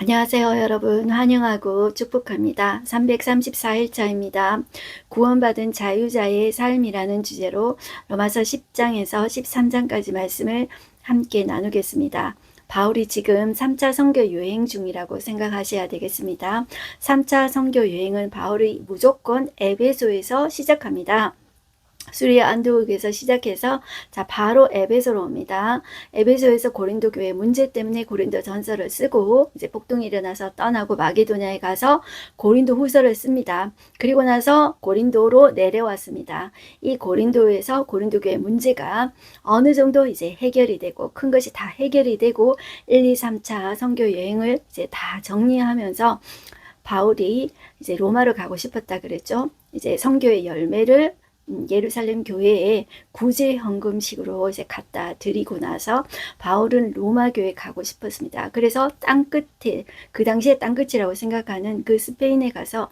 안녕하세요, 여러분. 환영하고 축복합니다. 334일차입니다. 구원받은 자유자의 삶이라는 주제로 로마서 10장에서 13장까지 말씀을 함께 나누겠습니다. 바울이 지금 3차 선교 여행 중이라고 생각하셔야 되겠습니다. 3차 선교 여행은 바울이 무조건 에베소에서 시작합니다. 수리아 안디옥에서 시작해서 바로 에베소로 옵니다. 에베소에서 고린도 교회 문제 때문에 고린도 전서를 쓰고 이제 폭동이 일어나서 떠나고 마게도냐에 가서 고린도 후서를 씁니다. 그리고 나서 고린도로 내려왔습니다. 이 고린도에서 고린도 교회 문제가 어느 정도 이제 해결이 되고 큰 것이 다 해결이 되고 1, 2, 3차 선교 여행을 이제 다 정리하면서 바울이 이제 로마로 가고 싶었다 그랬죠. 이제 선교의 열매를 예루살렘 교회에 구제 헌금식으로 이제 갖다 드리고 나서 바울은 로마 교회에 가고 싶었습니다. 그래서 땅끝에, 그 당시에 땅끝이라고 생각하는 그 스페인에 가서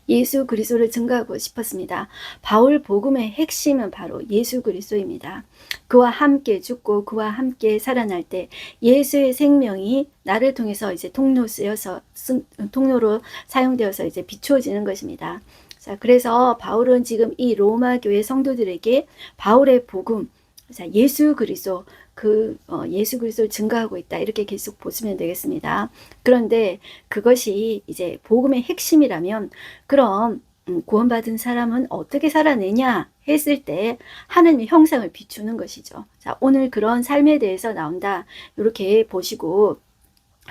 예수 그리스도를 증거하고 싶었습니다. 바울 복음의 핵심은 바로 예수 그리스도입니다. 그와 함께 죽고 그와 함께 살아날 때 예수의 생명이 나를 통해서 이제 통로로 사용되어서 이제 비추어지는 것입니다. 자, 그래서 바울은 지금 이 로마 교회 성도들에게 바울의 복음, 예수 그리스도, 예수 그리스도를 증거하고 있다. 이렇게 계속 보시면 되겠습니다. 그런데 그것이 이제 복음의 핵심이라면 그럼 구원받은 사람은 어떻게 살아내냐 했을 때 하나님의 형상을 비추는 것이죠. 자, 오늘 그런 삶에 대해서 나온다. 이렇게 보시고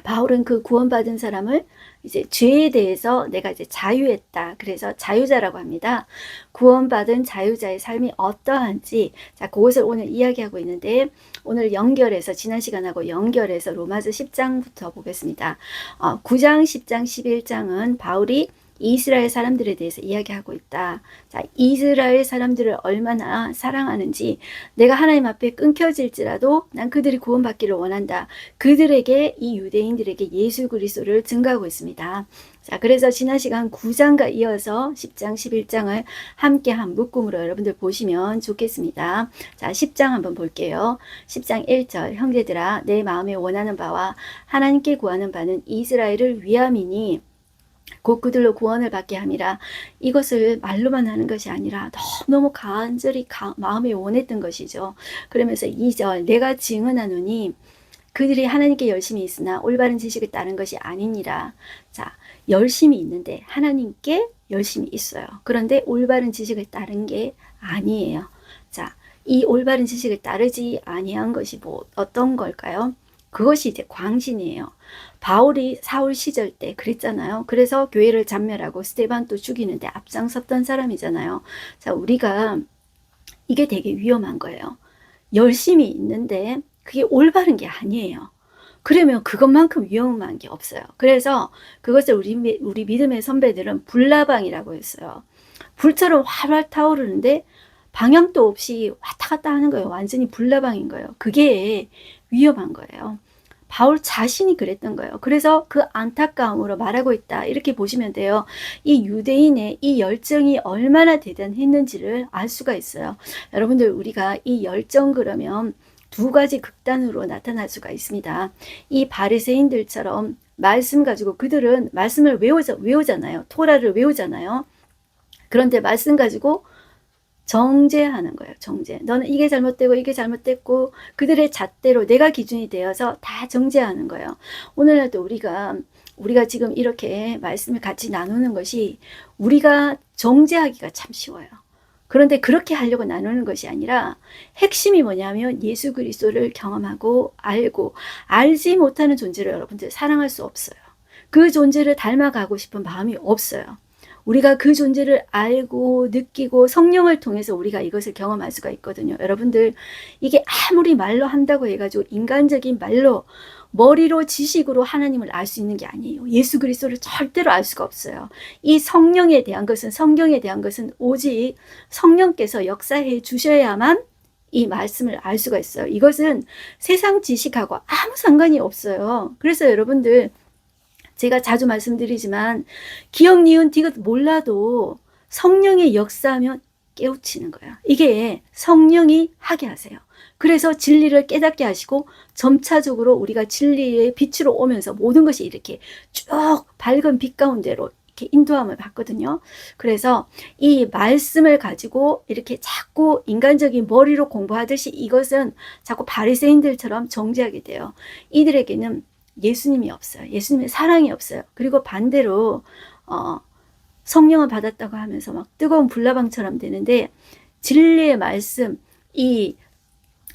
바울은 그 구원받은 사람을 이제 죄에 대해서 내가 이제 자유했다. 그래서 자유자라고 합니다. 구원받은 자유자의 삶이 어떠한지, 자, 그것을 오늘 이야기하고 있는데, 오늘 연결해서, 지난 시간하고 연결해서 로마서 10장부터 보겠습니다. 9장, 10장, 11장은 바울이 이스라엘 사람들에 대해서 이야기하고 있다. 자, 이스라엘 사람들을 얼마나 사랑하는지, 내가 하나님 앞에 끊겨질지라도 난 그들이 구원받기를 원한다. 그들에게, 이 유대인들에게 예수 그리스도를 증거하고 있습니다. 자, 그래서 지난 시간 9장과 이어서 10장, 11장을 함께 한 묶음으로 여러분들 보시면 좋겠습니다. 자, 10장 한번 볼게요. 10장 1절, 형제들아, 내 마음에 원하는 바와 하나님께 구하는 바는 이스라엘을 위함이니 곧 그들로 구원을 받게 함이라. 이것을 말로만 하는 것이 아니라 너무 간절히 마음에 원했던 것이죠. 그러면서 2절, 내가 증언하노니 그들이 하나님께 열심히 있으나 올바른 지식을 따른 것이 아니니라. 자, 열심히 있는데 하나님께 열심히 있어요. 그런데 올바른 지식을 따른 게 아니에요. 자, 이 올바른 지식을 따르지 아니한 것이 어떤 걸까요? 그것이 이제 광신이에요. 바울이 사울 시절 때 그랬잖아요. 그래서 교회를 잔멸하고 스데반도 죽이는데 앞장섰던 사람이잖아요. 자, 우리가 이게 되게 위험한 거예요. 열심히 있는데 그게 올바른 게 아니에요. 그러면 그것만큼 위험한 게 없어요. 그래서 그것을 우리 믿음의 선배들은 불나방이라고 했어요. 불처럼 활활 타오르는데 방향도 없이 왔다 갔다 하는 거예요. 완전히 불나방인 거예요. 그게 위험한 거예요. 바울 자신이 그랬던 거예요. 그래서 그 안타까움으로 말하고 있다. 이렇게 보시면 돼요. 이 유대인의 이 열정이 얼마나 대단했는지를 알 수가 있어요. 여러분들, 우리가 이 열정 그러면 두 가지 극단으로 나타날 수가 있습니다. 이 바리새인들처럼 말씀 가지고 그들은 말씀을 외우잖아요. 토라를 외우잖아요. 그런데 말씀 가지고 정죄하는 거예요. 정죄. 너는 이게 잘못되고 이게 잘못됐고 그들의 잣대로 내가 기준이 되어서 다 정죄하는 거예요. 오늘날도 우리가 지금 이렇게 말씀을 같이 나누는 것이 우리가 정죄하기가 참 쉬워요. 그런데 그렇게 하려고 나누는 것이 아니라 핵심이 뭐냐면 예수 그리스도를 경험하고 알고 알지 못하는 존재를 여러분들 사랑할 수 없어요. 그 존재를 닮아가고 싶은 마음이 없어요. 우리가 그 존재를 알고 느끼고 성령을 통해서 우리가 이것을 경험할 수가 있거든요. 여러분들, 이게 아무리 말로 한다고 해가지고 인간적인 말로 머리로 지식으로 하나님을 알 수 있는 게 아니에요. 예수 그리스도를 절대로 알 수가 없어요. 이 성령에 대한 것은, 성경에 대한 것은 오직 성령께서 역사해 주셔야만 이 말씀을 알 수가 있어요. 이것은 세상 지식하고 아무 상관이 없어요. 그래서 여러분들, 제가 자주 말씀드리지만 기억, 니은, 디귿 몰라도 성령의 역사하면 깨우치는 거예요. 이게 성령이 하게 하세요. 그래서 진리를 깨닫게 하시고 점차적으로 우리가 진리의 빛으로 오면서 모든 것이 이렇게 쭉 밝은 빛 가운데로 이렇게 인도함을 받거든요. 그래서 이 말씀을 가지고 이렇게 자꾸 인간적인 머리로 공부하듯이 이것은 자꾸 바리새인들처럼 정죄하게 돼요. 이들에게는 예수님이 없어요. 예수님의 사랑이 없어요. 그리고 반대로 성령을 받았다고 하면서 막 뜨거운 불나방처럼 되는데, 진리의 말씀, 이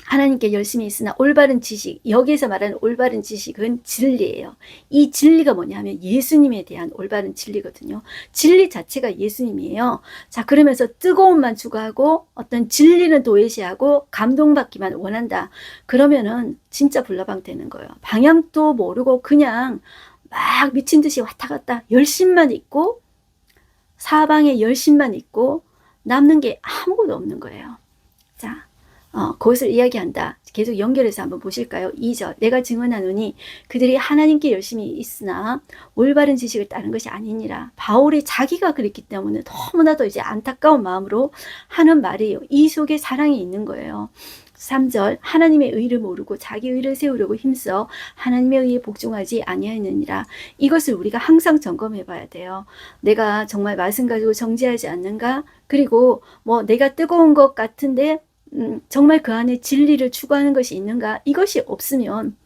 하나님께 열심히 있으나 올바른 지식, 여기에서 말하는 올바른 지식은 진리예요. 이 진리가 뭐냐 하면 예수님에 대한 올바른 진리거든요. 진리 자체가 예수님이에요. 자, 그러면서 뜨거움만 추구하고 어떤 진리는 도외시하고 감동받기만 원한다. 그러면은 진짜 불나방 되는 거예요. 방향도 모르고 그냥 막 미친 듯이 왔다 갔다 열심만 있고, 사방에 열심만 있고 남는 게 아무것도 없는 거예요. 자, 그것을 이야기한다. 계속 연결해서 한번 보실까요? 2절. 내가 증언하노니 그들이 하나님께 열심히 있으나 올바른 지식을 따른 것이 아니니라. 바울이 자기가 그랬기 때문에 너무나도 이제 안타까운 마음으로 하는 말이에요. 이 속에 사랑이 있는 거예요. 3절. 하나님의 의를 모르고 자기 의를 세우려고 힘써 하나님의 의에 복종하지 아니하느니라. 이것을 우리가 항상 점검해 봐야 돼요. 내가 정말 말씀 가지고 정죄하지 않는가? 그리고 뭐 내가 뜨거운 것 같은데 정말 그 안에 진리를 추구하는 것이 있는가? 이것이 없으면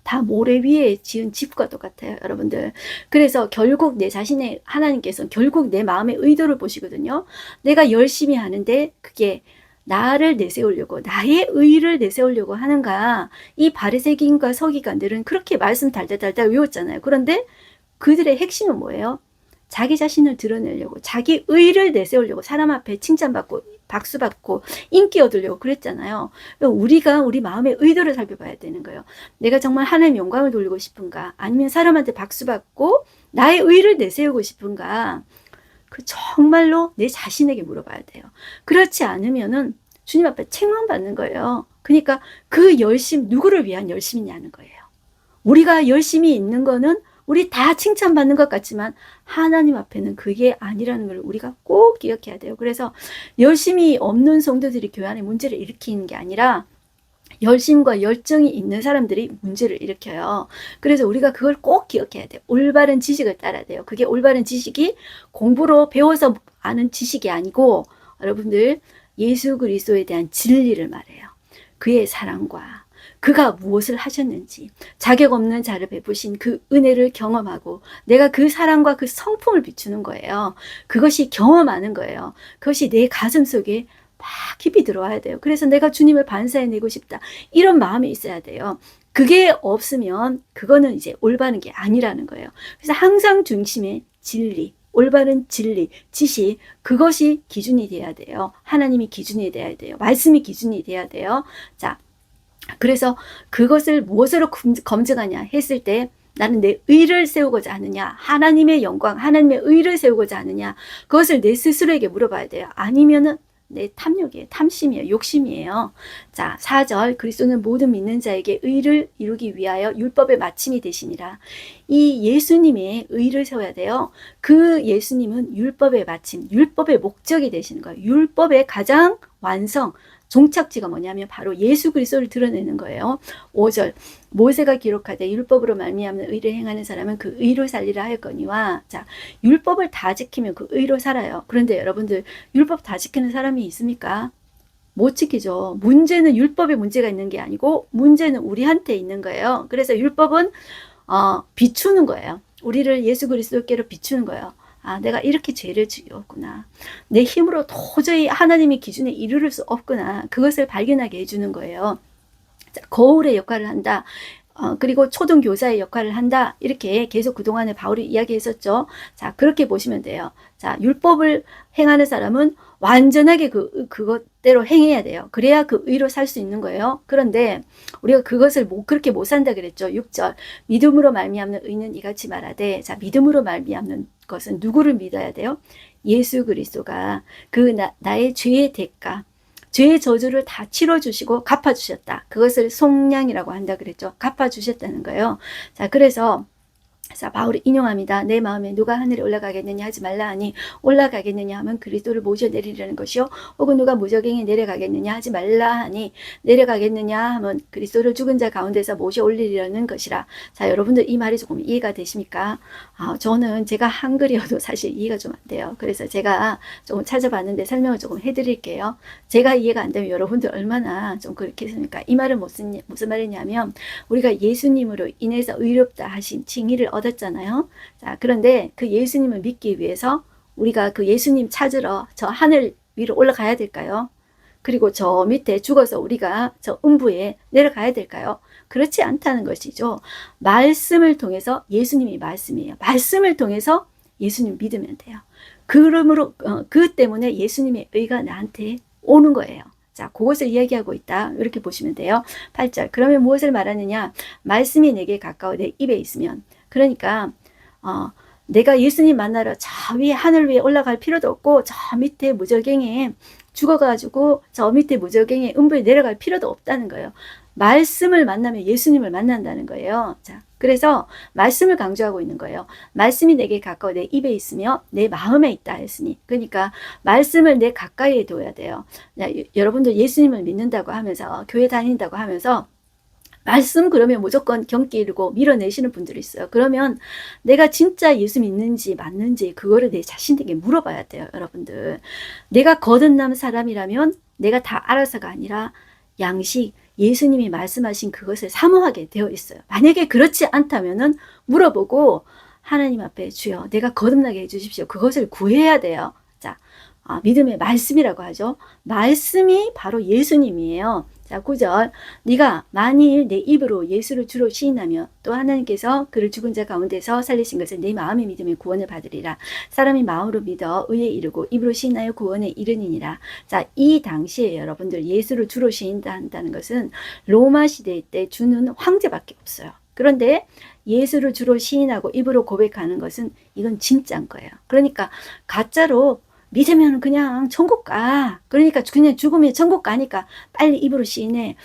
다 모래 위에 지은 집과 똑같아요, 여러분들. 그래서 결국 내 자신의 하나님께서는 결국 내 마음의 의도를 보시거든요. 내가 열심히 하는데 그게 나를 내세우려고, 나의 의를 내세우려고 하는가? 이 바리새인과 서기관들은 그렇게 말씀 달달달달 외웠잖아요. 그런데 그들의 핵심은 뭐예요? 자기 자신을 드러내려고, 자기 의를 내세우려고, 사람 앞에 칭찬받고 박수받고 인기 얻으려고 그랬잖아요. 우리가 우리 마음의 의도를 살펴봐야 되는 거예요. 내가 정말 하나님 영광을 돌리고 싶은가? 아니면 사람한테 박수받고 나의 의를 내세우고 싶은가? 그 정말로 내 자신에게 물어봐야 돼요. 그렇지 않으면은 주님 앞에 책망받는 거예요. 그러니까 그 열심, 누구를 위한 열심이냐는 거예요. 우리가 열심히 있는 거는 우리 다 칭찬받는 것 같지만 하나님 앞에는 그게 아니라는 걸 우리가 꼭 기억해야 돼요. 그래서 열심이 없는 성도들이 교회 안에 문제를 일으키는 게 아니라 열심과 열정이 있는 사람들이 문제를 일으켜요. 그래서 우리가 그걸 꼭 기억해야 돼요. 올바른 지식을 따라야 돼요. 그게 올바른 지식이 공부로 배워서 아는 지식이 아니고 여러분들 예수 그리스도에 대한 진리를 말해요. 그의 사랑과 그가 무엇을 하셨는지, 자격 없는 자를 베푸신 그 은혜를 경험하고 내가 그 사랑과 그 성품을 비추는 거예요. 그것이 경험하는 거예요. 그것이 내 가슴 속에 막 깊이 들어와야 돼요. 그래서 내가 주님을 반사해내고 싶다. 이런 마음이 있어야 돼요. 그게 없으면 그거는 이제 올바른 게 아니라는 거예요. 그래서 항상 중심에 진리, 올바른 진리, 지식, 그것이 기준이 돼야 돼요. 하나님이 기준이 돼야 돼요. 말씀이 기준이 돼야 돼요. 자, 그래서 그것을 무엇으로 검증하냐 했을 때 나는 내 의를 세우고자 하느냐, 하나님의 영광, 하나님의 의를 세우고자 하느냐, 그것을 내 스스로에게 물어봐야 돼요. 아니면은 내 탐욕이에요. 탐심이에요. 욕심이에요. 자, 4절. 그리스도는 모든 믿는 자에게 의를 이루기 위하여 율법의 마침이 되시니라. 이 예수님의 의를 세워야 돼요. 그 예수님은 율법의 마침, 율법의 목적이 되시는 거예요. 율법의 가장 완성, 종착지가 뭐냐면 바로 예수 그리스도를 드러내는 거예요. 5절. 모세가 기록하되 율법으로 말미암는 의를 행하는 사람은 그 의로 살리라 하였거니와. 자, 율법을 다 지키면 그 의로 살아요. 그런데 여러분들 율법 다 지키는 사람이 있습니까? 못 지키죠. 문제는 율법에 문제가 있는 게 아니고 문제는 우리한테 있는 거예요. 그래서 율법은 비추는 거예요. 우리를 예수 그리스도께로 비추는 거예요. 아, 내가 이렇게 죄를 지었구나. 내 힘으로 도저히 하나님의 기준에 이르를 수 없구나. 그것을 발견하게 해주는 거예요. 자, 거울의 역할을 한다. 그리고 초등교사의 역할을 한다. 이렇게 계속 그동안에 바울이 이야기했었죠. 자, 그렇게 보시면 돼요. 자, 율법을 행하는 사람은 완전하게 그것대로 행해야 돼요. 그래야 그 의로 살 수 있는 거예요. 그런데 우리가 그것을 그렇게 못 산다 그랬죠. 6절. 믿음으로 말미암는 의는 이같이 말하되, 자, 믿음으로 말미암는 것은 누구를 믿어야 돼요? 예수 그리스도가 나의 죄의 대가, 죄의 저주를 다 치러주시고 갚아주셨다. 그것을 속량이라고 한다 그랬죠. 갚아주셨다는 거예요. 자, 그래서 자, 바울이 인용합니다. 내 마음에 누가 하늘에 올라가겠느냐 하지 말라 하니 올라가겠느냐 하면 그리스도를 모셔 내리려는 것이요 혹은 누가 무저갱에 내려가겠느냐 하지 말라 하니 내려가겠느냐 하면 그리스도를 죽은 자 가운데서 모셔 올리려는 것이라. 자, 여러분들 이 말이 조금 이해가 되십니까? 저는 제가 한글이어도 사실 이해가 좀 안 돼요. 그래서 제가 조금 찾아봤는데 설명을 조금 해드릴게요. 제가 이해가 안 되면 여러분들 얼마나 좀 그렇게 했습니까? 이 말은 무슨 말이냐면 우리가 예수님으로 인해서 의롭다 하신 칭의를 얻었잖아요. 자, 그런데 그 예수님을 믿기 위해서 우리가 그 예수님 찾으러 저 하늘 위로 올라가야 될까요? 그리고 저 밑에 죽어서 우리가 저 음부에 내려가야 될까요? 그렇지 않다는 것이죠. 말씀을 통해서 예수님이 말씀이에요. 말씀을 통해서 예수님 믿으면 돼요. 그러므로 그 때문에 예수님의 의가 나한테 오는 거예요. 자, 그것을 이야기하고 있다. 이렇게 보시면 돼요. 8절. 그러면 무엇을 말하느냐? 말씀이 내게 가까워 내 입에 있으면. 그러니까 내가 예수님 만나러 저 위에 하늘 위에 올라갈 필요도 없고 저 밑에 무저갱에 죽어가지고 저 밑에 무저갱에 음부에 내려갈 필요도 없다는 거예요. 말씀을 만나면 예수님을 만난다는 거예요. 자, 그래서 말씀을 강조하고 있는 거예요. 말씀이 내게 가까워 내 입에 있으며 내 마음에 있다 했으니. 그러니까 말씀을 내 가까이에 둬야 돼요. 여러분들 예수님을 믿는다고 하면서 교회 다닌다고 하면서 말씀 그러면 무조건 경기 이르고 밀어내시는 분들이 있어요. 그러면 내가 진짜 예수 믿는지 맞는지 그거를 내 자신에게 물어봐야 돼요. 여러분들 내가 거듭난 사람이라면 내가 다 알아서가 아니라 양식 예수님이 말씀하신 그것을 사모하게 되어 있어요. 만약에 그렇지 않다면은 물어보고 하나님 앞에 주여 내가 거듭나게 해주십시오. 그것을 구해야 돼요. 자, 믿음의 말씀이라고 하죠. 말씀이 바로 예수님이에요. 자, 9절. 네가 만일 내 입으로 예수를 주로 시인하며 또 하나님께서 그를 죽은 자 가운데서 살리신 것을 내 마음에 믿으면 구원을 받으리라. 사람이 마음으로 믿어 의에 이르고 입으로 시인하여 구원에 이르니라. 자, 이 당시에 여러분들 예수를 주로 시인한다는 것은 로마 시대 때 주는 황제밖에 없어요. 그런데 예수를 주로 시인하고 입으로 고백하는 것은 이건 진짜인 거예요. 그러니까 가짜로 믿으면 그냥 천국 가. 그러니까 그냥 죽으면 천국 가니까 빨리 입으로 시인해.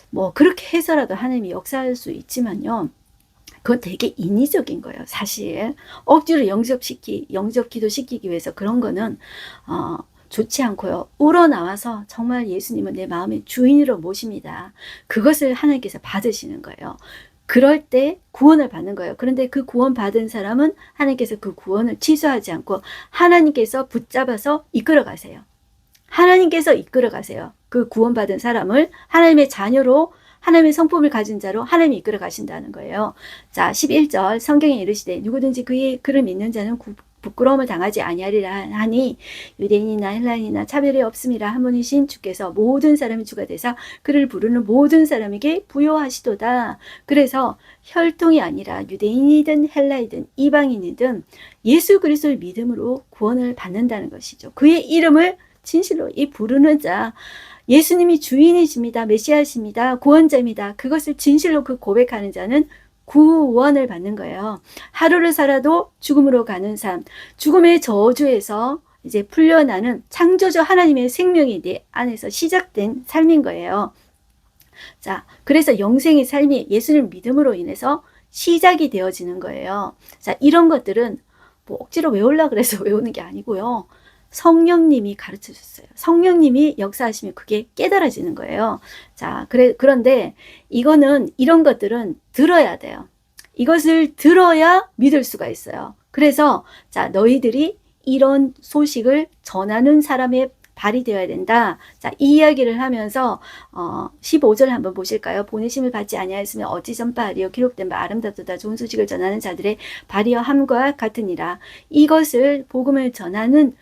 뭐 그렇게 해서라도 하나님이 역사할 수 있지만요. 그건 되게 인위적인 거예요. 사실 억지로 영접 기도 시키기 위해서 그런 거는 좋지 않고요. 우러나와서 정말 예수님은 내 마음의 주인으로 모십니다. 그것을 하나님께서 받으시는 거예요. 그럴 때 구원을 받는 거예요. 그런데 그 구원 받은 사람은 하나님께서 그 구원을 취소하지 않고 하나님께서 붙잡아서 이끌어 가세요. 하나님께서 이끌어 가세요. 그 구원 받은 사람을 하나님의 자녀로 하나님의 성품을 가진 자로 하나님이 이끌어 가신다는 거예요. 자, 11절 성경에 이르시되 누구든지 그를 믿는 자는 부끄러움을 당하지 아니하리라 하니 유대인이나 헬라인이나 차별이 없음이라 한 분이신 주께서 모든 사람이 주가 되사 그를 부르는 모든 사람에게 부요하시도다. 그래서 혈통이 아니라 유대인이든 헬라이든 이방인이든 예수 그리스도의 믿음으로 구원을 받는다는 것이죠. 그의 이름을 진실로 이 부르는 자 예수님이 주인이십니다. 메시아십니다. 구원자입니다. 그것을 진실로 그 고백하는 자는 구원을 받는 거예요. 하루를 살아도 죽음으로 가는 삶, 죽음의 저주에서 이제 풀려나는 창조주 하나님의 생명이 내 안에서 시작된 삶인 거예요. 자, 그래서 영생의 삶이 예수님 믿음으로 인해서 시작이 되어지는 거예요. 자, 이런 것들은 뭐 억지로 외우려고 그래서 외우는 게 아니고요. 성령님이 가르쳐 줬어요. 성령님이 역사하시면 그게 깨달아지는 거예요. 자, 그런데 이런 것들은 들어야 돼요. 이것을 들어야 믿을 수가 있어요. 그래서 자, 너희들이 이런 소식을 전하는 사람의 발이 되어야 된다. 자, 이 이야기를 하면서 15절 한번 보실까요? 보내심을 받지 아니하였으면 어찌 전파하리요 기록된 바 아름답도다 좋은 소식을 전하는 자들의 발이여 함과 같으니라. 이것을 복음을 전하는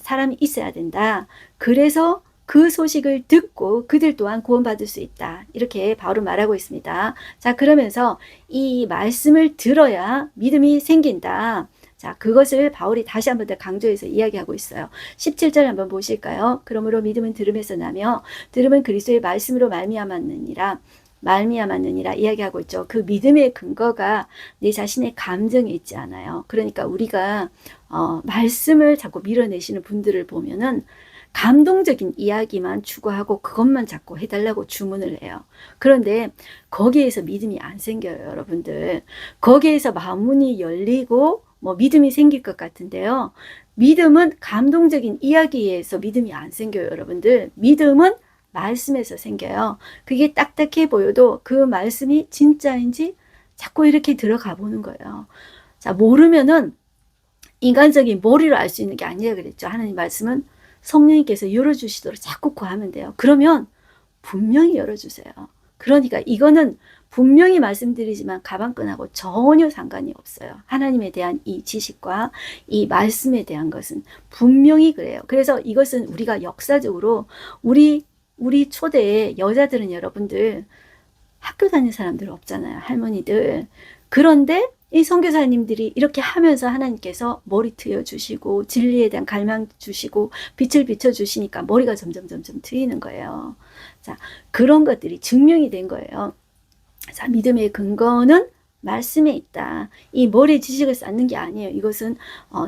사람이 있어야 된다. 그래서 그 소식을 듣고 그들 또한 구원받을 수 있다. 이렇게 바울은 말하고 있습니다. 자, 그러면서 이 말씀을 들어야 믿음이 생긴다. 자, 그것을 바울이 다시 한번 더 강조해서 이야기하고 있어요. 17절 한번 보실까요? 그러므로 믿음은 들음에서 나며 들음은 그리스도의 말씀으로 말미암았느니라 이야기하고 있죠. 그 믿음의 근거가 내 자신의 감정에 있지 않아요. 그러니까 우리가 말씀을 자꾸 밀어내시는 분들을 보면은 감동적인 이야기만 추구하고 그것만 자꾸 해달라고 주문을 해요. 그런데 거기에서 믿음이 안 생겨요, 여러분들. 거기에서 마음문이 열리고 뭐 믿음이 생길 것 같은데요. 믿음은 감동적인 이야기에서 믿음이 안 생겨요, 여러분들. 믿음은 말씀에서 생겨요. 그게 딱딱해 보여도 그 말씀이 진짜인지 자꾸 이렇게 들어가 보는 거예요. 자, 모르면은 인간적인 머리로 알 수 있는 게 아니라 그랬죠. 하나님 말씀은 성령님께서 열어주시도록 자꾸 구하면 돼요. 그러면 분명히 열어주세요. 그러니까 이거는 분명히 말씀드리지만 가방끈하고 전혀 상관이 없어요. 하나님에 대한 이 지식과 이 말씀에 대한 것은 분명히 그래요. 그래서 이것은 우리가 역사적으로 우리 초대의 여자들은 여러분들 학교 다니는 사람들 없잖아요. 할머니들. 그런데 이 선교사님들이 이렇게 하면서 하나님께서 머리 트여주시고 진리에 대한 갈망 주시고 빛을 비춰주시니까 머리가 점점 트이는 거예요. 자, 그런 것들이 증명이 된 거예요. 자, 믿음의 근거는 말씀에 있다. 이 머리에 지식을 쌓는 게 아니에요. 이것은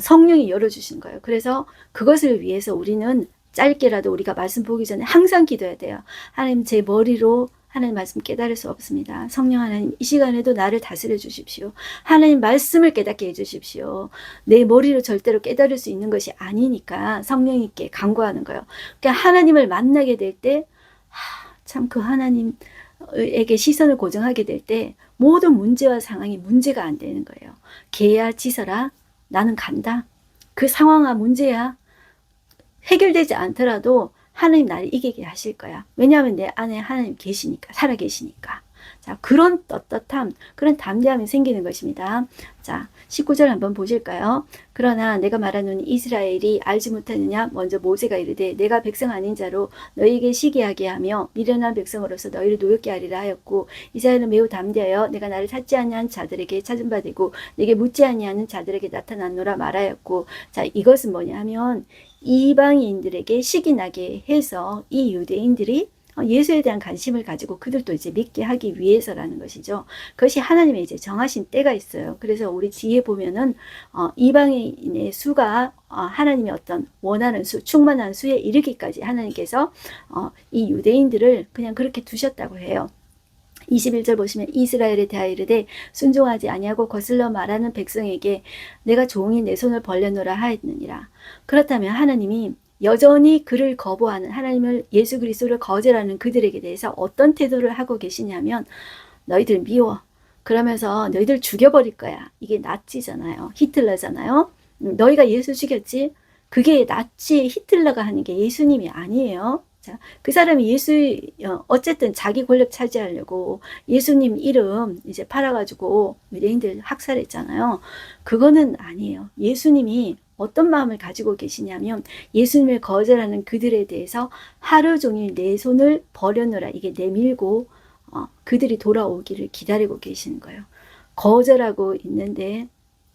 성령이 열어주신 거예요. 그래서 그것을 위해서 우리는 짧게라도 우리가 말씀 보기 전에 항상 기도해야 돼요. 하나님, 제 머리로 하나님 말씀 깨달을 수 없습니다. 성령 하나님, 이 시간에도 나를 다스려 주십시오. 하나님 말씀을 깨닫게 해주십시오. 내 머리로 절대로 깨달을 수 있는 것이 아니니까 성령님께 간구하는 거예요. 그러니까 하나님을 만나게 될 때 참 그 하나님에게 시선을 고정하게 될 때 모든 문제와 상황이 문제가 안 되는 거예요. 개야 지서라, 나는 간다. 그 상황과 문제야 해결되지 않더라도 하나님 나를 이기게 하실 거야. 왜냐하면 내 안에 하나님 계시니까, 살아 계시니까. 자, 그런 떳떳함, 그런 담대함이 생기는 것입니다. 자, 19절 한번 보실까요? 그러나 내가 말하노니 이스라엘이 알지 못하느냐? 먼저 모세가 이르되 내가 백성 아닌 자로 너희에게 시기하게 하며 미련한 백성으로서 너희를 노엽게 하리라 하였고, 이스라엘은 매우 담대하여 내가 나를 찾지 아니한 자들에게 찾은 바 되고 내게 묻지 아니하는 자들에게 나타났노라 말하였고. 자, 이것은 뭐냐 하면 이방인들에게 시기 나게 해서 이 유대인들이 예수에 대한 관심을 가지고 그들도 이제 믿게 하기 위해서라는 것이죠. 그것이 하나님의 이제 정하신 때가 있어요. 그래서 우리 뒤에 보면은 이방인의 수가 하나님의 어떤 원하는 수, 충만한 수에 이르기까지 하나님께서 이 유대인들을 그냥 그렇게 두셨다고 해요. 21절 보시면 이스라엘에 대하여 이르되 순종하지 아니하고 거슬러 말하는 백성에게 내가 종이 내 손을 벌려놓으라 하였느니라. 그렇다면 하나님이 여전히 그를 거부하는, 하나님을, 예수 그리스도를 거절하는 그들에게 대해서 어떤 태도를 하고 계시냐면 너희들 미워. 그러면서 너희들 죽여버릴 거야. 이게 나치잖아요. 히틀러잖아요. 너희가 예수 죽였지? 그게 나치 히틀러가 하는 게 예수님이 아니에요. 자, 그 사람이 어쨌든 자기 권력 차지하려고 예수님 이름 이제 팔아가지고 유대인들 학살했잖아요. 그거는 아니에요. 예수님이 어떤 마음을 가지고 계시냐면 예수님을 거절하는 그들에 대해서 하루 종일 내 손을 버려놓으라, 이게 내밀고 그들이 돌아오기를 기다리고 계시는 거예요. 거절하고 있는데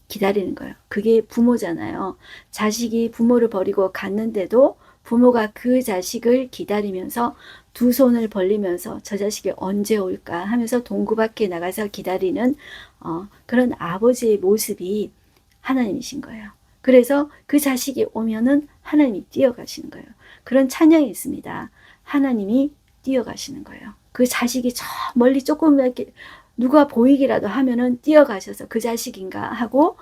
기다리는 거예요. 그게 부모잖아요. 자식이 부모를 버리고 갔는데도 부모가 그 자식을 기다리면서 두 손을 벌리면서 저 자식이 언제 올까 하면서 동구 밖에 나가서 기다리는 그런 아버지의 모습이 하나님이신 거예요. 그래서 그 자식이 오면은 하나님이 뛰어가시는 거예요. 그런 찬양이 있습니다. 하나님이 뛰어가시는 거예요. 그 자식이 저 멀리 조금 이렇게 누가 보이기라도 하면은 뛰어가셔서 그 자식인가 하고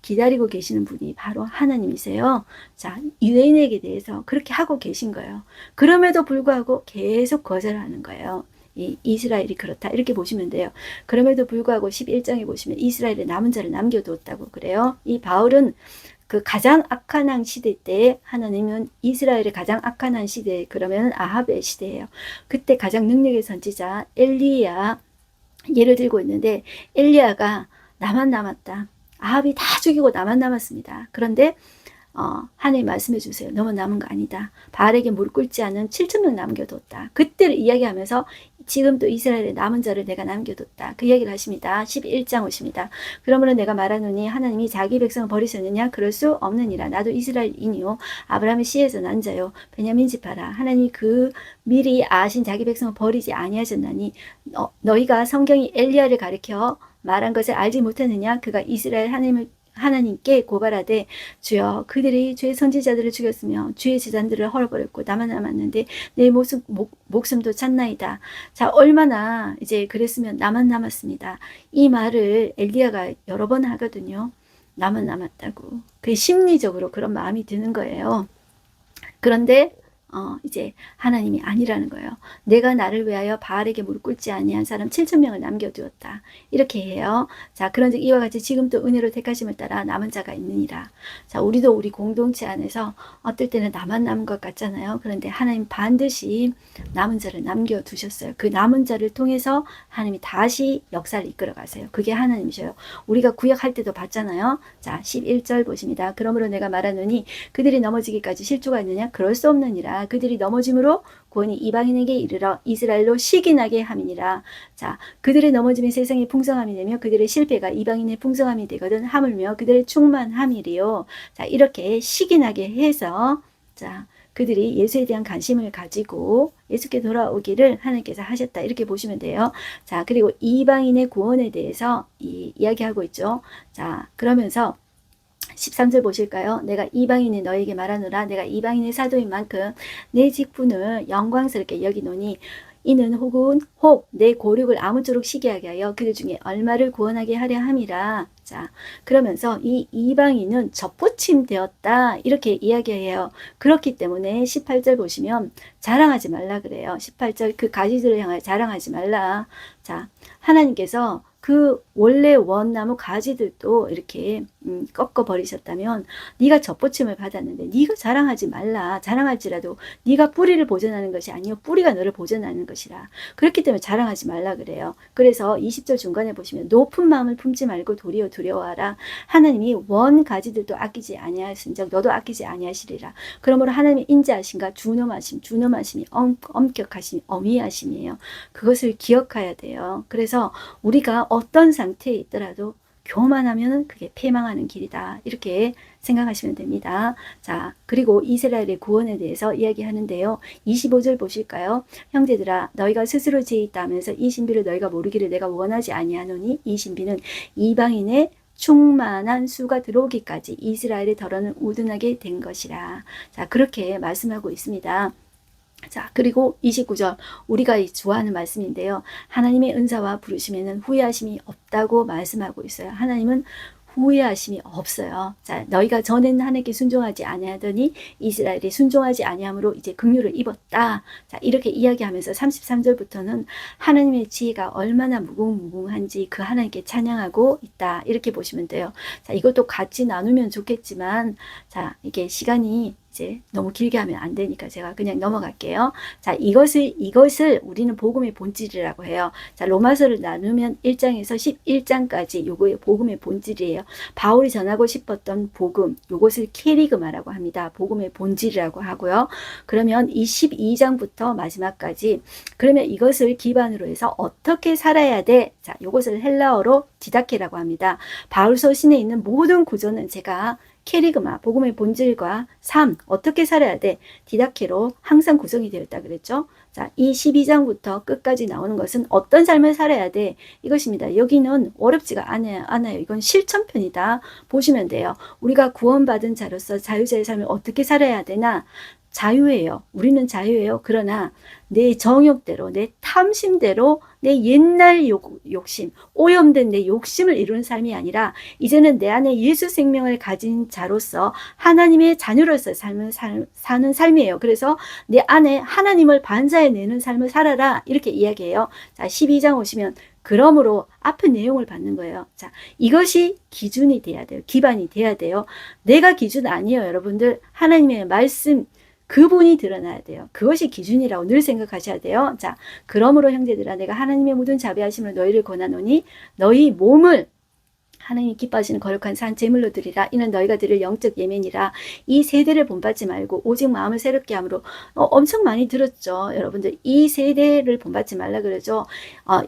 기다리고 계시는 분이 바로 하나님이세요. 자, 유대인에게 대해서 그렇게 하고 계신 거예요. 그럼에도 불구하고 계속 거절하는 거예요. 이 이스라엘이 그렇다, 이렇게 보시면 돼요. 그럼에도 불구하고 11장에 보시면 이스라엘의 남은 자를 남겨두었다고 그래요. 이 바울은 그 가장 악한 왕 시대 때 하나님은 이스라엘의 가장 악한 왕 시대, 그러면 아합의 시대예요. 그때 가장 능력의 선지자 엘리야 예를 들고 있는데 엘리야가 나만 남았다. 아합이 다 죽이고 나만 남았습니다. 그런데 하나님 말씀해 주세요. 너만 남은 거 아니다. 바알에게 무릎 꿇지 않은 7,000명 남겨뒀다. 그때를 이야기하면서 지금도 이스라엘의 남은 자를 내가 남겨뒀다. 그 이야기를 하십니다. 11장 오십니다. 그러므로 내가 말하노니 하나님이 자기 백성을 버리셨느냐? 그럴 수 없느니라. 나도 이스라엘인이요 아브라함의 씨에서 난 자요 베냐민 지파라. 하나님이 그 미리 아신 자기 백성을 버리지 아니하셨나니 너희가 성경이 엘리야를 가리켜 말한 것을 알지 못하느냐? 그가 이스라엘 하나님을 하나님께 고발하되 주여 그들이 주의 선지자들을 죽였으며 주의 제단들을 헐어버렸고 나만 남았는데 내 목숨도 찼나이다. 자, 얼마나 이제 그랬으면 나만 남았습니다. 이 말을 엘리야가 여러 번 하거든요. 나만 남았다고. 그게 심리적으로 그런 마음이 드는 거예요. 그런데 이제 하나님이 아니라는 거예요. 내가 나를 위하여 바알에게 무릎 꿇지 아니한 사람 7,000명을 남겨두었다. 이렇게 해요. 자, 그런즉 이와 같이 지금 또 은혜로 택하심을 따라 남은 자가 있느니라. 자, 우리도 우리 공동체 안에서 어떨 때는 나만 남은 것 같잖아요. 그런데 하나님 반드시 남은 자를 남겨두셨어요. 그 남은 자를 통해서 하나님이 다시 역사를 이끌어 가세요. 그게 하나님이셔요. 우리가 구약할 때도 봤잖아요. 자, 11절 보십니다. 그러므로 내가 말하노니 그들이 넘어지기까지 실조가 있느냐? 그럴 수 없느니라. 그들이 넘어짐으로 구원이 이방인에게 이르러 이스라엘로 시기나게 함이니라. 자, 그들의 넘어짐이 세상의 풍성함이 되며 그들의 실패가 이방인의 풍성함이 되거든 하물며 그들의 충만함이리요. 자, 이렇게 시기나게 해서 자, 그들이 예수에 대한 관심을 가지고 예수께 돌아오기를 하나님께서 하셨다. 이렇게 보시면 돼요. 자, 그리고 이방인의 구원에 대해서 이야기하고 있죠. 자, 그러면서 13절 보실까요? 내가 이방인이 너에게 말하노라. 내가 이방인의 사도인 만큼 내 직분을 영광스럽게 여기노니 이는 혹 내 고륙을 아무쪼록 시기하게 하여 그들 중에 얼마를 구원하게 하려 함이라. 자, 그러면서 이 이방인은 접붙임 되었다. 이렇게 이야기해요. 그렇기 때문에 18절 보시면 자랑하지 말라 그래요. 18절 그 가지들을 향하여 자랑하지 말라. 자, 하나님께서 그 원래 원나무 가지들도 이렇게 꺾어 버리셨다면 네가 접붙임을 받았는데 네가 자랑하지 말라. 자랑할지라도 네가 뿌리를 보존하는 것이 아니요 뿌리가 너를 보존하는 것이라. 그렇기 때문에 자랑하지 말라 그래요. 그래서 20절 중간에 보시면 높은 마음을 품지 말고 도리어 두려워하라. 하나님이 원 가지들도 아끼지 아니하신즉 너도 아끼지 아니하시리라. 그러므로 하나님의 인자하심과 준엄하심이 엄격하심이 어미하심이에요. 그것을 기억해야 돼요. 그래서 우리가 어떤 상태에 있더라도 교만하면 그게 패망하는 길이다. 이렇게 생각하시면 됩니다. 자, 그리고 이스라엘의 구원에 대해서 이야기하는데요. 25절 보실까요? 형제들아 너희가 스스로 죄 있다 하면서 이 신비를 너희가 모르기를 내가 원하지 아니하노니 이 신비는 이방인의 충만한 수가 들어오기까지 이스라엘의 덜어는 우둔하게 된 것이라. 자, 그렇게 말씀하고 있습니다. 자, 그리고 29절 우리가 좋아하는 말씀인데요. 하나님의 은사와 부르심에는 후회하심이 없다고 말씀하고 있어요. 하나님은 후회하심이 없어요. 자, 너희가 전에는 하나님께 순종하지 아니하더니 이스라엘이 순종하지 아니함으로 이제 긍휼을 입었다. 자, 이렇게 이야기하면서 33절부터는 하나님의 지혜가 얼마나 무궁무궁한지 그 하나님께 찬양하고 있다. 이렇게 보시면 돼요. 자, 이것도 같이 나누면 좋겠지만 자, 이게 시간이 이제 너무 길게 하면 안 되니까 제가 그냥 넘어갈게요. 자, 이것을 우리는 복음의 본질이라고 해요. 자, 로마서를 나누면 1장에서 11장까지 요거의 복음의 본질이에요. 바울이 전하고 싶었던 복음, 요것을 캐리그마라고 합니다. 복음의 본질이라고 하고요. 그러면 이 12장부터 마지막까지 그러면 이것을 기반으로 해서 어떻게 살아야 돼? 자, 요것을 헬라어로 디다케라고 합니다. 바울 서신에 있는 모든 구조는 제가 캐리그마, 복음의 본질과 삶, 어떻게 살아야 돼? 디다케로 항상 구성이 되어 있다 그랬죠? 자, 이 12장부터 끝까지 나오는 것은 어떤 삶을 살아야 돼? 이것입니다. 여기는 어렵지가 않아요. 이건 실천편이다. 보시면 돼요. 우리가 구원받은 자로서 자유자의 삶을 어떻게 살아야 되나? 자유예요. 우리는 자유예요. 그러나 내 정욕대로, 내 탐심대로, 내 옛날 욕심, 오염된 내 욕심을 이루는 삶이 아니라 이제는 내 안에 예수 생명을 가진 자로서 하나님의 자녀로서 삶을 사는 삶이에요. 그래서 내 안에 하나님을 반사해내는 삶을 살아라. 이렇게 이야기해요. 자, 12장 오시면 그러므로 앞의 내용을 받는 거예요. 자, 이것이 기준이 돼야 돼요. 기반이 돼야 돼요. 내가 기준 아니에요, 여러분들. 하나님의 말씀, 그분이 드러나야 돼요. 그것이 기준이라고 늘 생각하셔야 돼요. 자, 그러므로 형제들아 내가 하나님의 모든 자비하심을 너희를 권하노니 너희 몸을 하나님이 기뻐하시는 거룩한 산 제물로 드리라. 이는 너희가 드릴 영적 예면이라. 이 세대를 본받지 말고 오직 마음을 새롭게 함으로 엄청 많이 들었죠. 여러분들 이 세대를 본받지 말라 그러죠.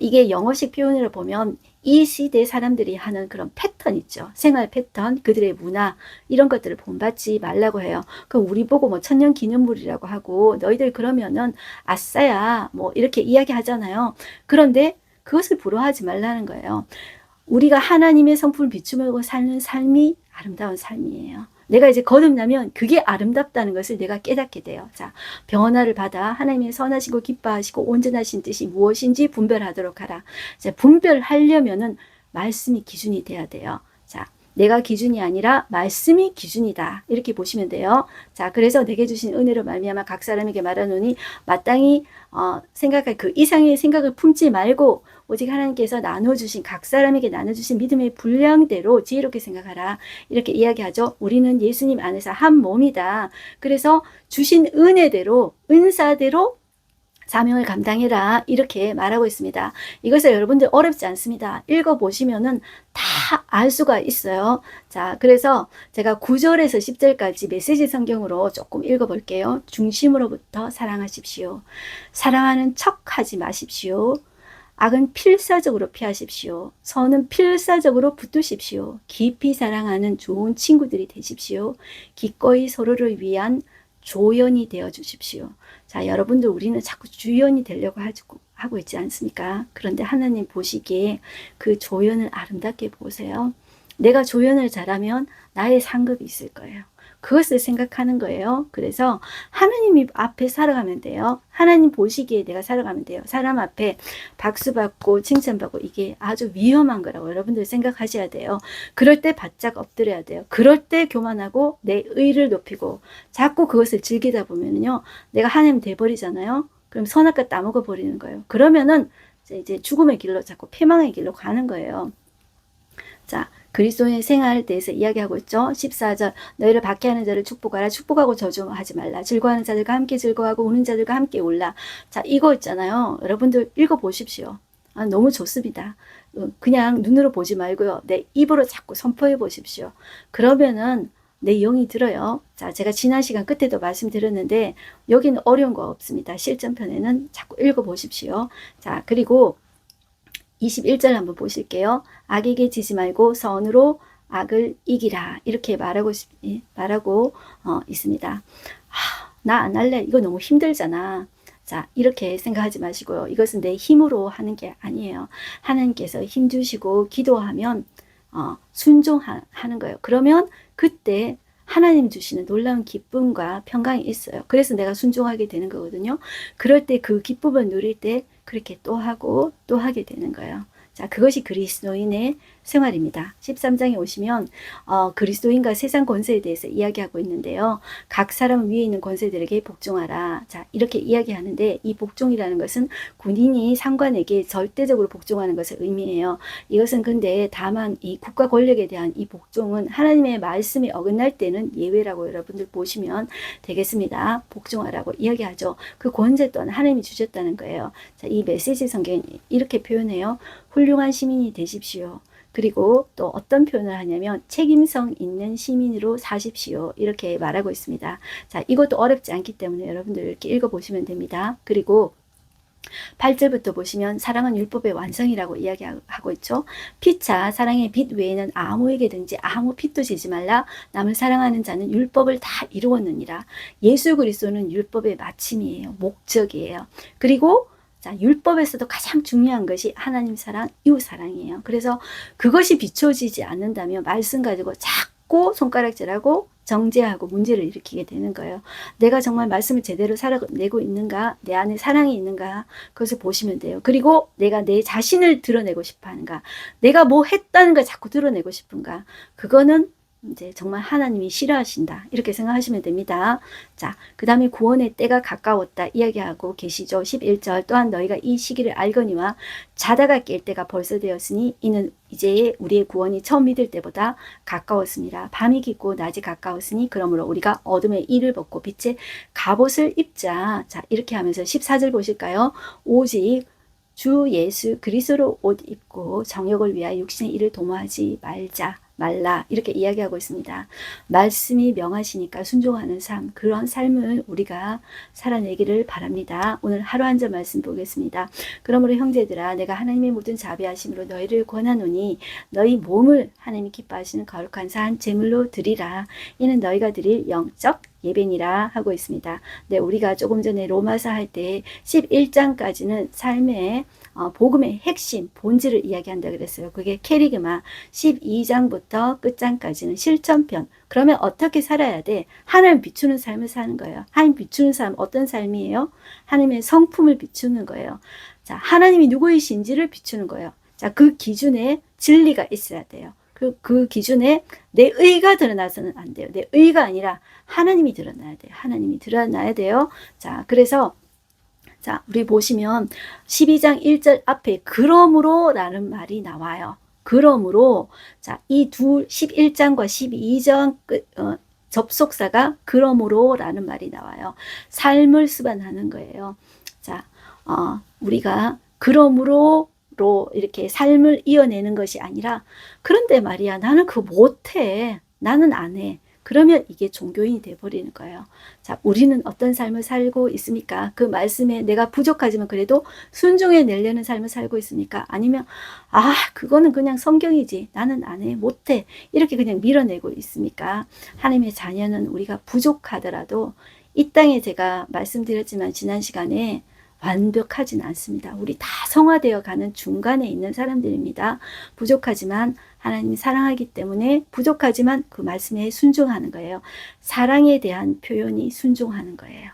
이게 영어식 표현으로 보면 이 시대 사람들이 하는 그런 패턴 있죠. 생활 패턴, 그들의 문화 이런 것들을 본받지 말라고 해요. 그럼 우리 보고 뭐 천년 기념물이라고 하고 너희들 그러면은 아싸야 뭐 이렇게 이야기하잖아요. 그런데 그것을 부러워하지 말라는 거예요. 우리가 하나님의 성품을 비추며 사는 삶이 아름다운 삶이에요. 내가 이제 거듭나면 그게 아름답다는 것을 내가 깨닫게 돼요. 자, 변화를 받아 하나님의 선하시고 기뻐하시고 온전하신 뜻이 무엇인지 분별하도록 하라. 자, 분별하려면은 말씀이 기준이 돼야 돼요. 자, 내가 기준이 아니라 말씀이 기준이다. 이렇게 보시면 돼요. 자, 그래서 내게 주신 은혜로 말미암아 각 사람에게 말하노니 마땅히 생각할 그 이상의 생각을 품지 말고 오직 하나님께서 나눠주신 각 사람에게 나눠주신 믿음의 분량대로 지혜롭게 생각하라. 이렇게 이야기하죠. 우리는 예수님 안에서 한 몸이다. 그래서 주신 은혜대로 은사대로 사명을 감당해라. 이렇게 말하고 있습니다. 이것을 여러분들 어렵지 않습니다. 읽어보시면은 다 알 수가 있어요. 자, 그래서 제가 9절에서 10절까지 메시지 성경으로 조금 읽어볼게요. 중심으로부터 사랑하십시오. 사랑하는 척 하지 마십시오. 악은 필사적으로 피하십시오. 선은 필사적으로 붙드십시오. 깊이 사랑하는 좋은 친구들이 되십시오. 기꺼이 서로를 위한 조연이 되어 주십시오. 자, 여러분들 우리는 자꾸 주연이 되려고 하고 있지 않습니까? 그런데 하나님 보시기에 그 조연을 아름답게 보세요. 내가 조연을 잘하면 나의 상급이 있을 거예요. 그것을 생각하는 거예요. 그래서 하나님 앞에 살아가면 돼요. 하나님 보시기에 내가 살아가면 돼요. 사람 앞에 박수받고 칭찬받고 이게 아주 위험한 거라고 여러분들 생각하셔야 돼요. 그럴 때 바짝 엎드려야 돼요. 그럴 때 교만하고 내 의를 높이고 자꾸 그것을 즐기다 보면요. 내가 하나님 돼버리잖아요. 그럼 선악과 따먹어 버리는 거예요. 그러면은 이제 죽음의 길로 자꾸 패망의 길로 가는 거예요. 자, 그리스도인의 생활에 대해서 이야기하고 있죠. 14절 너희를 박해하는 자를 축복하라. 축복하고 저주하지 말라. 즐거워하는 자들과 함께 즐거워하고 우는 자들과 함께 울라. 자, 이거 있잖아요. 여러분들 읽어보십시오. 너무 좋습니다. 그냥 눈으로 보지 말고요. 내 입으로 자꾸 선포해 보십시오. 그러면은 내 영이 들어요. 자, 제가 지난 시간 끝에도 말씀드렸는데 여기는 어려운 거 없습니다. 실전편에는 자꾸 읽어보십시오. 자, 그리고 21절 한번 보실게요. 악에게 지지 말고 선으로 악을 이기라. 이렇게 말하고 있습니다. 나 안 할래. 이거 너무 힘들잖아. 자, 이렇게 생각하지 마시고요. 이것은 내 힘으로 하는 게 아니에요. 하나님께서 힘 주시고 기도하면 순종하는 거예요. 그러면 그때 하나님 주시는 놀라운 기쁨과 평강이 있어요. 그래서 내가 순종하게 되는 거거든요. 그럴 때 그 기쁨을 누릴 때 그렇게 또 하고 또 하게 되는 거예요. 자, 그것이 그리스도인의 생활입니다. 13장에 오시면 그리스도인과 세상 권세에 대해서 이야기하고 있는데요. 각 사람 위에 있는 권세들에게 복종하라. 자, 이렇게 이야기하는데 이 복종이라는 것은 군인이 상관에게 절대적으로 복종하는 것을 의미해요. 이것은 근데 다만 이 국가 권력에 대한 이 복종은 하나님의 말씀이 어긋날 때는 예외라고 여러분들 보시면 되겠습니다. 복종하라고 이야기하죠. 그 권세 또한 하나님이 주셨다는 거예요. 자, 이 메시지 성경이 이렇게 표현해요. 훌륭한 시민이 되십시오. 그리고 또 어떤 표현을 하냐면 책임성 있는 시민으로 사십시오. 이렇게 말하고 있습니다. 자, 이것도 어렵지 않기 때문에 여러분들 이렇게 읽어보시면 됩니다. 그리고 8절부터 보시면 사랑은 율법의 완성이라고 이야기하고 있죠. 피차 사랑의 빛 외에는 아무에게든지 아무 핏도 지지 말라. 남을 사랑하는 자는 율법을 다 이루었느니라. 예수 그리스도는 율법의 마침이에요. 목적이에요. 그리고 자, 율법에서도 가장 중요한 것이 하나님 사랑, 이웃 사랑이에요. 그래서 그것이 비춰지지 않는다면 말씀 가지고 자꾸 손가락질하고 정죄하고 문제를 일으키게 되는 거예요. 내가 정말 말씀을 제대로 살아내고 있는가, 내 안에 사랑이 있는가, 그것을 보시면 돼요. 그리고 내가 내 자신을 드러내고 싶어 하는가, 내가 뭐 했다는 걸 자꾸 드러내고 싶은가, 그거는 이제 정말 하나님이 싫어하신다. 이렇게 생각하시면 됩니다. 자, 그 다음에 구원의 때가 가까웠다 이야기하고 계시죠. 11절 또한 너희가 이 시기를 알거니와 자다가 깰 때가 벌써 되었으니 이는 이제 우리의 구원이 처음 믿을 때보다 가까웠습니다. 밤이 깊고 낮이 가까웠으니 그러므로 우리가 어둠의 일을 벗고 빛의 갑옷을 입자. 자, 이렇게 하면서 14절 보실까요? 오직 주 예수 그리스도로 옷 입고 정욕을 위하여 육신의 일을 도모하지 말라 이렇게 이야기하고 있습니다. 말씀이 명하시니까 순종하는 삶, 그런 삶을 우리가 살아내기를 바랍니다. 오늘 하루 한 절 말씀 보겠습니다. 그러므로 형제들아 내가 하나님의 모든 자비하심으로 너희를 권하노니 너희 몸을 하나님이 기뻐하시는 거룩한 산 제물로 드리라. 이는 너희가 드릴 영적 예배니라 하고 있습니다. 네, 우리가 조금 전에 로마서 할 때 11장까지는 삶의 복음의 핵심, 본질을 이야기한다 그랬어요. 그게 캐리그마 12장부터 끝장까지는 실천편. 그러면 어떻게 살아야 돼? 하나님 비추는 삶을 사는 거예요. 하나님 비추는 삶, 어떤 삶이에요? 하나님의 성품을 비추는 거예요. 자, 하나님이 누구이신지를 비추는 거예요. 자, 그 기준에 진리가 있어야 돼요. 그 기준에 내 의가 드러나서는 안 돼요. 내 의가 아니라 하나님이 드러나야 돼요. 하나님이 드러나야 돼요. 자, 그래서 자, 우리 보시면 12장 1절 앞에 그러므로 라는 말이 나와요. 그러므로 자, 이 11장과 12장 접속사가 그러므로 라는 말이 나와요. 삶을 수반하는 거예요. 자, 우리가 그러므로 로 이렇게 삶을 이어내는 것이 아니라 그런데 말이야 나는 그거 못해 나는 안 해 그러면 이게 종교인이 돼버리는 거예요. 자, 우리는 어떤 삶을 살고 있습니까? 그 말씀에 내가 부족하지만 그래도 순종해 내려는 삶을 살고 있습니까? 아니면 그거는 그냥 성경이지 나는 안 해 못해 이렇게 그냥 밀어내고 있습니까? 하나님의 자녀는 우리가 부족하더라도 이 땅에 제가 말씀드렸지만 지난 시간에 완벽하진 않습니다. 우리 다 성화되어 가는 중간에 있는 사람들입니다. 부족하지만 하나님이 사랑하기 때문에 부족하지만 그 말씀에 순종하는 거예요. 사랑에 대한 표현이 순종하는 거예요.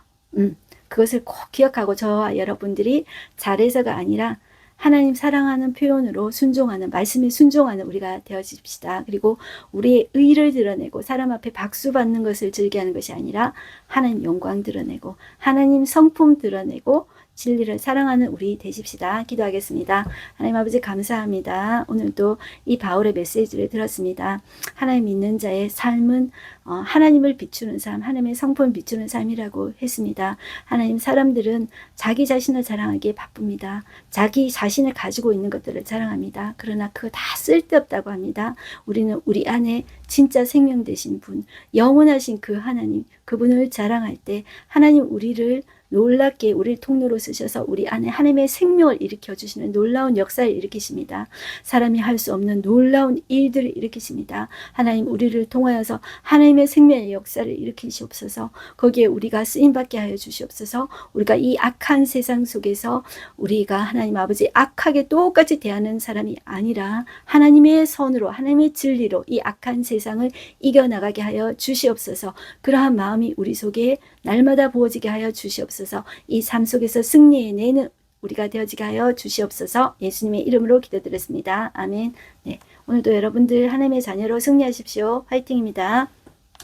그것을 꼭 기억하고 저와 여러분들이 잘해서가 아니라 하나님 사랑하는 표현으로 순종하는 말씀에 순종하는 우리가 되어집시다. 그리고 우리의 의를 드러내고 사람 앞에 박수 받는 것을 즐겨하는 것이 아니라 하나님 영광 드러내고 하나님 성품 드러내고 진리를 사랑하는 우리 되십시다. 기도하겠습니다. 하나님 아버지 감사합니다. 오늘도 이 바울의 메시지를 들었습니다. 하나님 믿는 자의 삶은 하나님을 비추는 삶, 하나님의 성품을 비추는 삶이라고 했습니다. 하나님 사람들은 자기 자신을 자랑하기에 바쁩니다. 자기 자신을 가지고 있는 것들을 자랑합니다. 그러나 그거 다 쓸데없다고 합니다. 우리는 우리 안에 진짜 생명 되신 분, 영원하신 그 하나님, 그분을 자랑할 때 하나님 우리를 놀랍게 우리를 통로로 쓰셔서 우리 안에 하나님의 생명을 일으켜주시는 놀라운 역사를 일으키십니다. 사람이 할 수 없는 놀라운 일들을 일으키십니다. 하나님 우리를 통하여서 하나님의 생명의 역사를 일으키시옵소서. 거기에 우리가 쓰임받게 하여 주시옵소서. 우리가 이 악한 세상 속에서 우리가 하나님 아버지 악하게 똑같이 대하는 사람이 아니라 하나님의 선으로 하나님의 진리로 이 악한 세상을 이겨나가게 하여 주시옵소서. 그러한 마음이 우리 속에 날마다 부어지게 하여 주시옵소서. 이 삶 속에서 승리해내는 우리가 되어지게 하여 주시옵소서. 예수님의 이름으로 기도드렸습니다. 아멘. 네, 오늘도 여러분들 하나님의 자녀로 승리하십시오. 화이팅입니다.